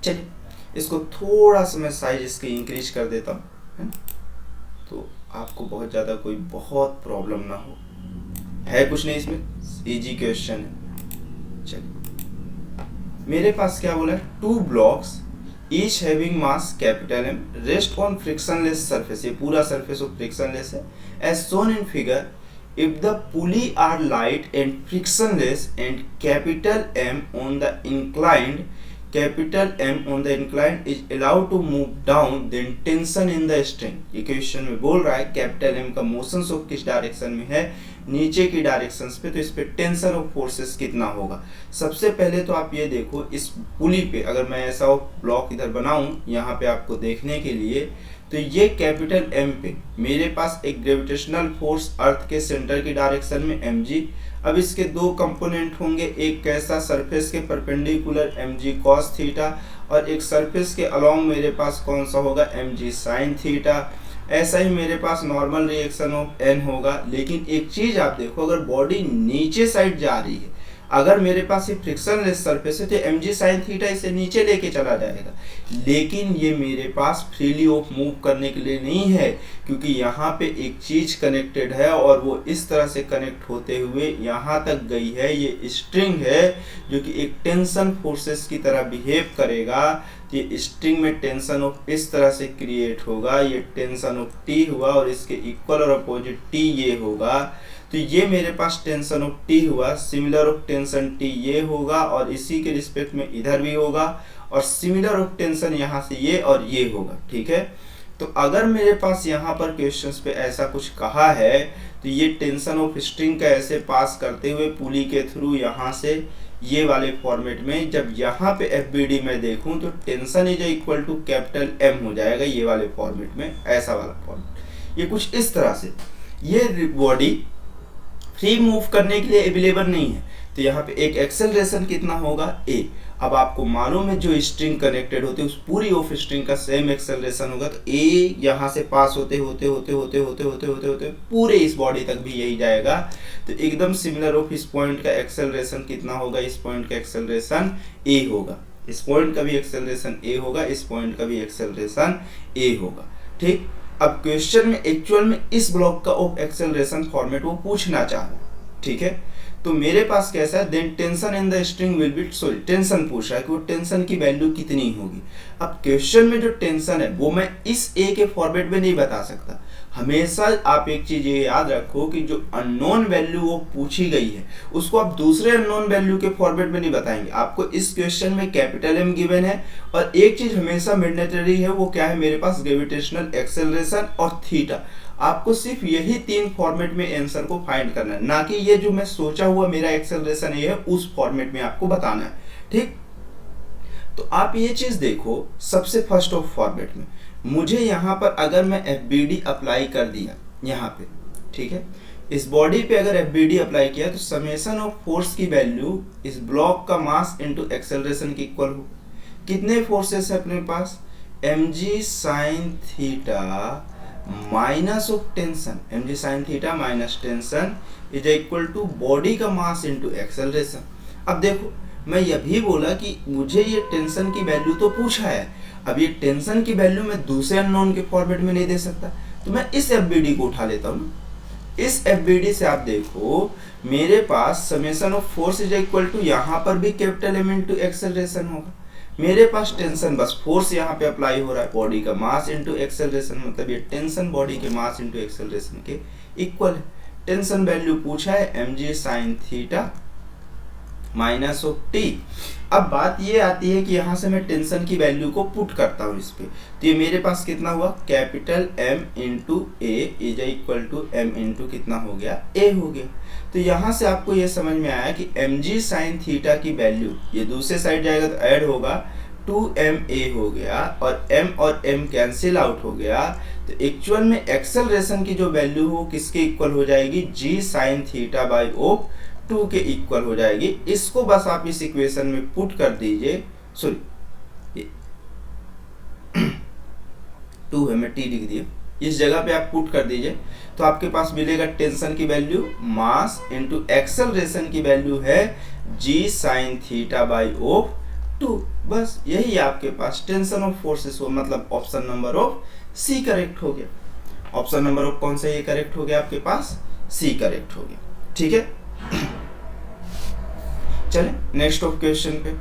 चलिए इसको थोड़ा सा मैं साइज इसके इंक्रीज कर देता हूँ, है ना, तो आपको बहुत ज़्यादा कोई बहुत प्रॉब्लम ना हो। है कुछ नहीं इसमें, इजी क्वेश्चन है। चलिए मेरे पास क्या बोला है, 2 blocks each having mass capital M rest on frictionless surface, ये पूरा सरफेस ऑफ फ्रिक्शनलेस है, as shown in figure. If the pulley are light and frictionless and capital M on the inclined is allowed to move down, then tension in the string। ये question में बोल रहा है capital M का motion of किस direction में है, नीचे की डायरेक्शन पे, तो इस पे टेंशन ऑफ फोर्सेस कितना होगा। सबसे पहले तो आप ये देखो, इस पुली पे अगर मैं ऐसा ब्लॉक इधर बनाऊं यहाँ पे आपको देखने के लिए, तो ये कैपिटल एम पे मेरे पास एक ग्रेविटेशनल फोर्स अर्थ के सेंटर की डायरेक्शन में mg। अब इसके 2 कंपोनेंट होंगे, एक कैसा सरफेस के परपेंडिकुलर mg cos थीटा, और एक सरफेस के अलोंग मेरे पास कौन सा होगा mg sin थीटा। ऐसा ही मेरे पास नॉर्मल रिएक्शन ऑफ n होगा। लेकिन एक चीज आप देखो, अगर बॉडी नीचे साइड जा रही है, अगर मेरे पास ये फ्रिक्शनलेस सरफेस है तो mg sin थीटा इसे नीचे लेके चला जाएगा। लेकिन ये मेरे पास फ्रीली ऑफ मूव करने के लिए नहीं है, क्योंकि यहाँ पे एक चीज कनेक्टेड है और वो इस तरह से कनेक्ट होते हुए यहाँ तक गई है। ये स्ट्रिंग है जो कि एक टेंशन फोर्सेस की तरह बिहेव करेगा। ये स्ट्रिंग में टेंशन ऑफ इस तरह से क्रिएट होगा, ये टेंशन ऑफ T हुआ और इसके इक्वल और अपोजिट T ये होगा। तो ये मेरे पास टेंशन ऑफ T हुआ, सिमिलर ऑफ टेंशन T ये होगा, और इसी के रिस्पेक्ट में इधर भी होगा, और सिमिलर ऑफ टेंशन यहाँ से ये और ये होगा। ठीक है, तो अगर मेरे पास यहाँ पर क्वेश्चंस पे ऐसा कुछ कहा है, तो ये टेंशन ऑफ स्ट्रिंग का ऐसे पास करते हुए पुली के थ्रू यहाँ से ये वाले फॉर्मेट में, जब यहाँ पे FBD में देखूं तो tension is equal to capital M हो जाएगा ये वाले फॉर्मेट में, ऐसा वाला फॉर्मेट। ये कुछ इस तरह से, ये बॉडी फ्री मूव करने के लिए अवेलेबल नहीं है, तो यहाँ पे एक एक्सेलरेशन कितना होगा a। अब आपको मालूम है जो स्ट्रिंग कनेक्टेड होती है उस पूरी ऑफ स्ट्रिंग का सेम एक्सेलरेशन होगा, तो a यहाँ से पास होते होते होते होते होते होते होते होते पूरे इस बॉडी तक भी यही जाएगा। तो एकदम सिमिलर ऑफ इस पॉइंट का एक्सेलरेशन कितना होगा, इस पॉइंट का एक्सेलरेशन a होगा, इस पॉइंट का भी एक्सेलरेशन a होगा, इस पॉइंट का भी एक्सेलरेशन a होगा। ठीक, अब क्वेश्चन में एक्चुअल में इस ब्लॉक का ऑफ एक्सेलरेशन फॉर्मेट वो पूछना चाह रहा है। ठीक है, तो मेरे पास कैसा है, then tension in the string will be, sorry tension पूछ रहा है कि वो टेंशन की वैल्यू कितनी होगी। अब क्वेश्चन में जो टेंशन है वो मैं इस ए के फॉर्मेट में नहीं बता सकता। हमेशा आप एक चीज ये याद रखो कि जो अननोन वैल्यू वो पूछी गई है उसको आप दूसरे अननोन वैल्यू के फॉर्मेट में नहीं बताएंगे। आपको इस क्वेश्चन में कैपिटल एम गिवन है, और एक चीज हमेशा मैंडेटरी है, वो क्या है, मेरे पास ग्रेविटेशनल एक्सेलरेशन और थीटा। आपको सिर्फ यही 3 फॉर्मेट में आंसर को फाइंड करना है, ना कि ये जो मैं सोचा हुआ मेरा एक्सेलरेशन ये है उस फॉर्मेट में आपको बताना है। ठीक, तो आप ये चीज देखो, सबसे फर्स्ट ऑफ फॉर्मेट में मुझे यहाँ पर अगर मैं FBD अप्लाई कर दिया यहाँ पे, ठीक है, इस बॉडी पे अगर FBD अप्लाई किया तो समेशन ऑफ फोर्स की वैल्यू इस ब्लॉक का मास इनटू एक्सेलरेशन की इक्वल हो। कितने फोर्सेस है अपने पास, mg sin theta minus of tension, mg sin theta minus tension is equal to body का मास इनटू एक्सेलरेशन। अब देखो, मैं यह भी बोला कि मुझे ये टेंशन की वैल्यू तो पूछा है, अब ये टेंशन की वैल्यू मैं दूसरे अननोन के फॉर्मेट में नहीं दे सकता, तो मैं इस FBD को उठा लेता हूँ। इस FBD से आप देखो मेरे पास summation of force is equal to, यहाँ पर भी कैपिटल एम इनटू एक्सेलरेशन होगा। मेरे पास टेंशन, बस फोर्स यहाँ पे अप्लाई हो रहा है, बॉडी का मास इनटू एक्सेलरेशन, मतलब ये टेंशन बॉडी के मास इनटू एक्सेलरेशन के इक्वल है। टेंशन वैल्यू पूछा है mg sin theta minus of T. अब बात ये आती है कि यहाँ से मैं टेंशन की वैल्यू को पुट करता हूँ इस पे, तो ये मेरे पास कितना हुआ, capital M into a is equal to M into कितना हो गया, A हो गया। तो यहाँ से आपको ये समझ में आया कि mg sin थीटा की वैल्यू ये दूसरे साइड जाएगा तो ऐड होगा, 2ma हो गया, और m और m कैंसिल आउट हो गया। तो एक्चुअल में एक्सेलरेशन की जो वैल्यू हो किसके इक्वल हो जाएगी, g sin theta by of 2 के इक्वल हो जाएगी। इसको बस आप इस इक्वेशन में पुट कर दीजिए, सॉरी 2 है, मैं t लिख दिया, इस जगह पे आप पुट कर दीजिए, तो आपके पास मिलेगा टेंशन की वैल्यू मास इनटू एक्सेलरेशन की वैल्यू है g sin theta by of 2। बस यही आपके पास टेंशन ऑफ फोर्सेस हो, मतलब option number of C correct हो गया। ऑप्शन नंबर ऑफ कौन सा ये करेक्ट हो गया आपके पास, सी करेक्ट हो गया। ठीक है, चले नेक्स्ट ऑफ क्वेश्चन पे।